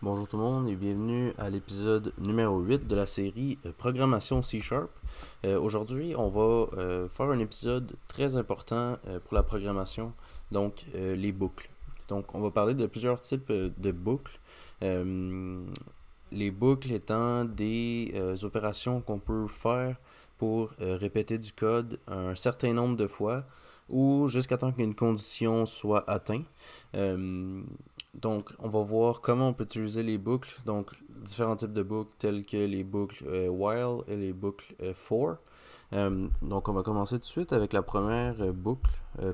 Bonjour tout le monde et bienvenue à l'épisode numéro 8 de la série Programmation C#. Aujourd'hui, on va faire un épisode très important pour la programmation, donc les boucles. Donc, on va parler de plusieurs types de boucles. Euh, les boucles étant des opérations qu'on peut faire pour répéter du code un certain nombre de fois ou jusqu'à temps qu'une condition soit atteinte. Euh, donc, on va voir comment on peut utiliser les boucles. Donc, différents types de boucles tels que les boucles while et les boucles for. Donc, on va commencer tout de suite avec la première boucle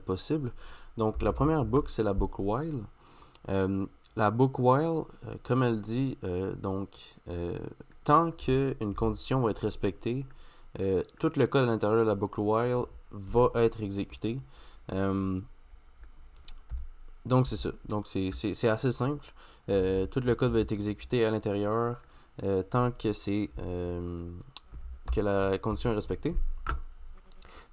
possible. Donc, la première boucle, c'est la boucle while. La boucle while, comme elle dit, tant qu'une condition va être respectée, tout le code à l'intérieur de la boucle while va être exécuté. Donc c'est ça. Donc c'est assez simple. Tout le code va être exécuté à l'intérieur tant que que la condition est respectée.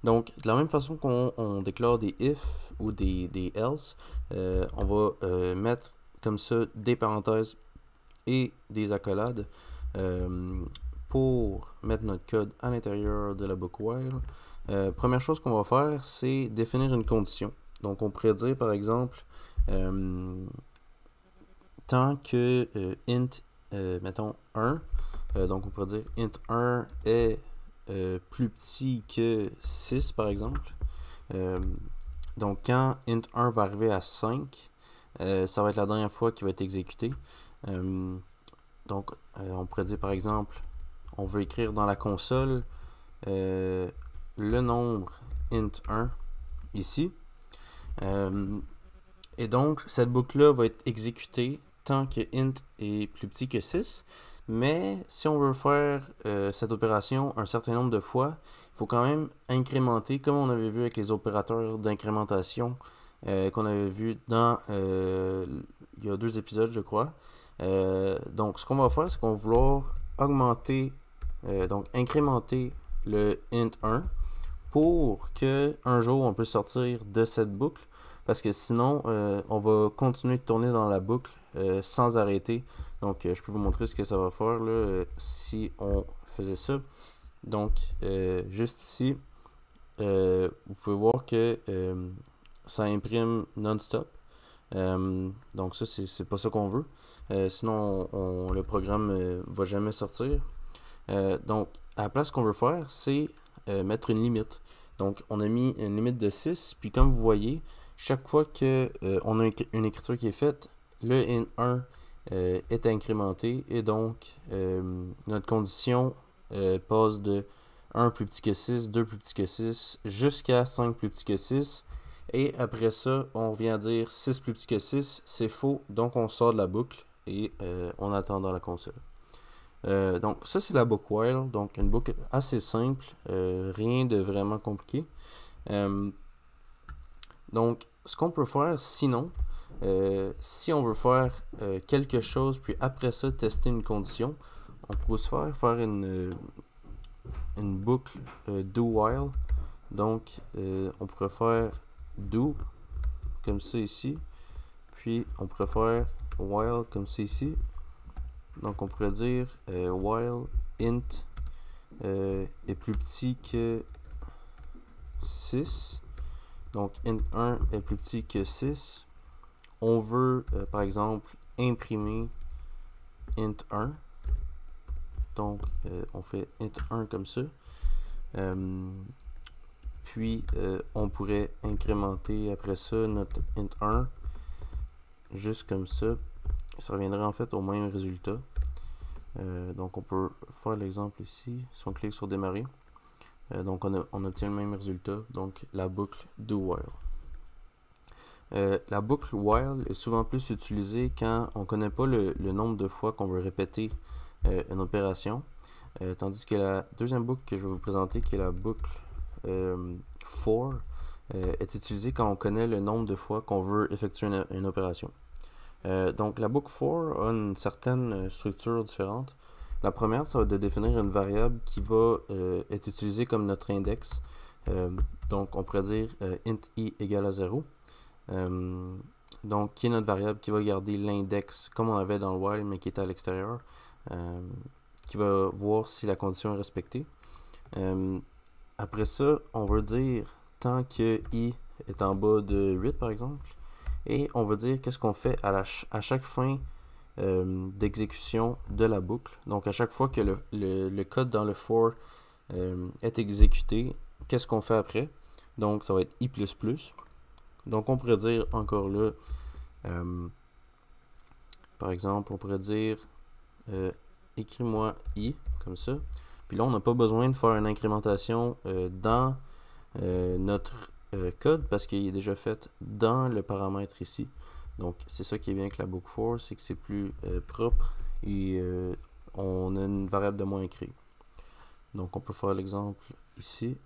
Donc de la même façon qu'on déclare des if ou des else, on va mettre comme ça des parenthèses et des accolades pour mettre notre code à l'intérieur de la boucle while. Première chose qu'on va faire, c'est définir une condition. Donc on pourrait dire par exemple tant que int, mettons 1, donc on pourrait dire int 1 est plus petit que 6 par exemple. Donc quand int 1 va arriver à 5, ça va être la dernière fois qu'il va être exécuté. Donc on pourrait dire par exemple, on veut écrire dans la console le nombre int 1 ici. Et donc, cette boucle-là va être exécutée tant que int est plus petit que 6. Mais si on veut faire cette opération un certain nombre de fois, il faut quand même incrémenter, comme on avait vu avec les opérateurs d'incrémentation qu'on avait vu dans il y a 2 épisodes, je crois. Donc, ce qu'on va faire, c'est qu'on va vouloir augmenter, donc incrémenter le int 1 pour que un jour on puisse sortir de cette boucle, parce que sinon on va continuer de tourner dans la boucle sans arrêter. Donc je peux vous montrer ce que ça va faire là, si on faisait ça. Donc juste ici, vous pouvez voir que ça imprime non-stop. Donc ça c'est pas ça qu'on veut. Sinon le programme va jamais sortir. Donc à la place, ce qu'on veut faire, c'est mettre une limite. Donc, on a mis une limite de 6, puis comme vous voyez, chaque fois que on a une écriture qui est faite, le int 1 est incrémenté, et donc notre condition passe de 1 plus petit que 6, 2 plus petit que 6, jusqu'à 5 plus petit que 6, et après ça, on vient dire 6 plus petit que 6, c'est faux, donc on sort de la boucle, et on attend dans la console. Donc ça c'est la boucle while, donc une boucle assez simple, rien de vraiment compliqué. Euh, donc ce qu'on peut faire sinon, si on veut faire quelque chose puis après ça tester une condition, on peut se faire une boucle do while. Donc on pourrait faire do comme ça ici, puis on pourrait faire while comme ça ici. Donc on pourrait dire while int est plus petit que 6. Donc int 1 est plus petit que 6. On veut par exemple imprimer int 1. Donc on fait int 1 comme ça. Puis on pourrait incrémenter après ça notre int 1 juste comme ça. Ça reviendrait en fait au même résultat. Donc on peut faire l'exemple ici. Si on clique sur démarrer, donc on obtient le même résultat. Donc la boucle do while. La boucle while est souvent plus utilisée quand on ne connaît pas le nombre de fois qu'on veut répéter une opération. Tandis que la deuxième boucle que je vais vous présenter, qui est la boucle for, est utilisée quand on connaît le nombre de fois qu'on veut effectuer une opération. Donc la boucle for a une certaine structure différente. La première, ça va être de définir une variable qui va être utilisée comme notre index. Donc on pourrait dire int i égale à 0. donc qui est notre variable qui va garder l'index comme on avait dans le while mais qui est à l'extérieur, qui va voir si la condition est respectée. Après ça, on va dire tant que i est en bas de 8 par exemple, et on va dire qu'est-ce qu'on fait à chaque fin d'exécution de la boucle. Donc à chaque fois que le code dans le for est exécuté, qu'est-ce qu'on fait après? Donc ça va être i++. Donc on pourrait dire encore là, par exemple, on pourrait dire écris-moi i, comme ça. Puis là, on n'a pas besoin de faire une incrémentation dans notre code parce qu'il est déjà fait dans le paramètre ici. Donc, c'est ça qui est bien avec la boucle for, c'est que c'est plus propre et on a une variable de moins écrite. Donc, on peut faire l'exemple ici.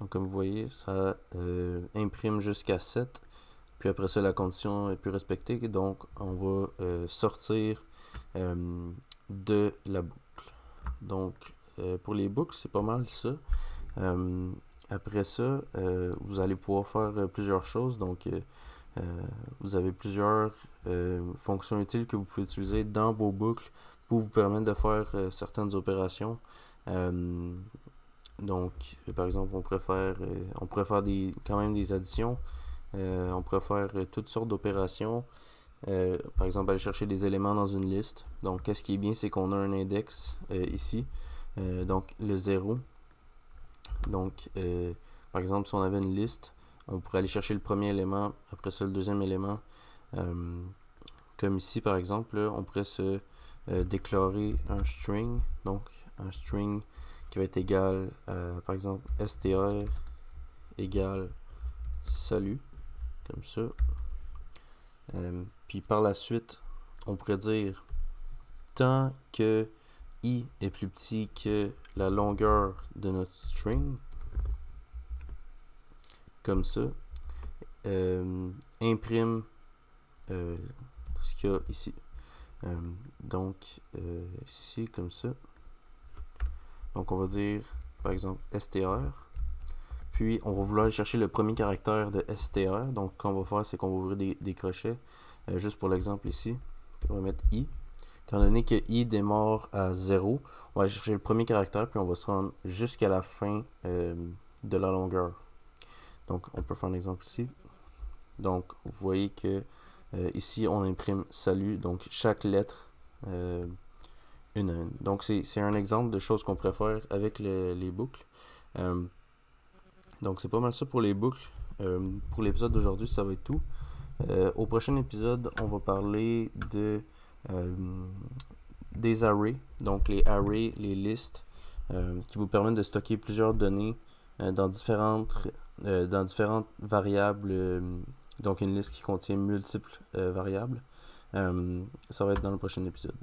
Donc, comme vous voyez, ça imprime jusqu'à 7. Puis après ça, la condition est plus respectée. Donc, on va sortir de la boucle. Donc, pour les boucles, c'est pas mal ça. Après ça, vous allez pouvoir faire plusieurs choses. Donc, vous avez plusieurs fonctions utiles que vous pouvez utiliser dans vos boucles pour vous permettre de faire certaines opérations. Donc, par exemple, on pourrait faire quand même des additions. On pourrait faire toutes sortes d'opérations. Par exemple, aller chercher des éléments dans une liste. Donc, qu'est-ce qui est bien, c'est qu'on a un index ici. Donc, le 0. Donc, par exemple, si on avait une liste, on pourrait aller chercher le premier élément, après ça le deuxième élément. Comme ici, par exemple, là, on pourrait se déclarer un string. Donc, un string qui va être égal à, par exemple, str égale salut. Comme ça. Puis par la suite, on pourrait dire tant que i est plus petit que la longueur de notre string, comme ça, imprime ce qu'il y a ici. Donc, ici, comme ça. Donc, on va dire, par exemple, str. Puis, on va vouloir aller chercher le premier caractère de str. Donc, ce qu'on va faire, c'est qu'on va ouvrir des crochets. Juste pour l'exemple ici, on va mettre i. Étant donné que i démarre à 0, on va aller chercher le premier caractère, puis on va se rendre jusqu'à la fin de la longueur. Donc, on peut faire un exemple ici. Donc, vous voyez que ici, on imprime salut. Donc, chaque lettre, une à une. Donc, c'est un exemple de choses qu'on pourrait faire avec les boucles. Donc, c'est pas mal ça pour les boucles. Pour l'épisode d'aujourd'hui, ça va être tout. Au prochain épisode, on va parler des arrays. Donc, les arrays, les listes, qui vous permettent de stocker plusieurs données dans différentes variables. Donc, une liste qui contient multiples variables. Ça va être dans le prochain épisode.